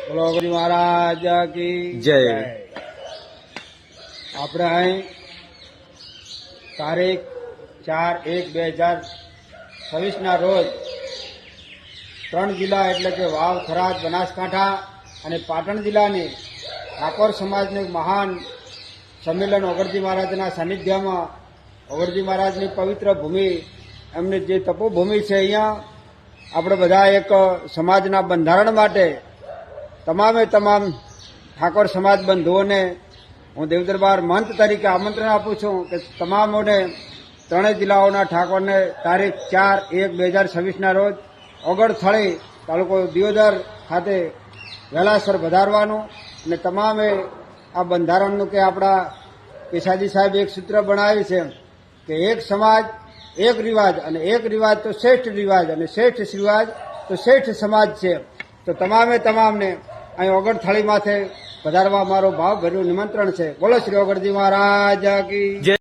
બોલો ગુરુ મહારાજ કી જય. આપણે અહીં તારીખ 4/1/2026 રોજ 3 જિલ્લા એટલે કે વાવ, થરાદ, બનાસકાંઠા અને પાટણ જિલ્લાની ઠાકોર સમાજનું મહાન સંમેલન ઓગણજી મહારાજના સાનિધ્યમાં, ઓગણજી મહારાજની પવિત્ર ભૂમિ, એમની જે તપોભૂમિ છે, અહીંયા આપણે બધા એક સમાજના બંધારણ માટે તમામે તમામ ઠાકોર સમાજ બંધુઓને હું દેવદરબાર મહંત તરીકે આમંત્રણ આપું છું કે તમામોને ત્રણેય જિલ્લાઓના ઠાકોરને તારીખ 4/1/2026 રોજ ઓગણથળી તાલુકો દિયોદર ખાતે વહેલાસર વધારવાનું અને તમામે આ બંધારણનું કે આપણા કેસાજી સાહેબ એક સૂત્ર બનાવ્યું છે કે એક સમાજ એક રિવાજ, અને એક રિવાજ તો શ્રેષ્ઠ રિવાજ, અને શ્રેષ્ઠ રિવાજ તો શ્રેષ્ઠ સમાજ છે. તો તમામને અહીં ઓગણથળી માથે વધારવા મારો ભાવભર્યું નિમંત્રણ છે. બોલો શ્રી ઓગણજી મહારાજ કી જય.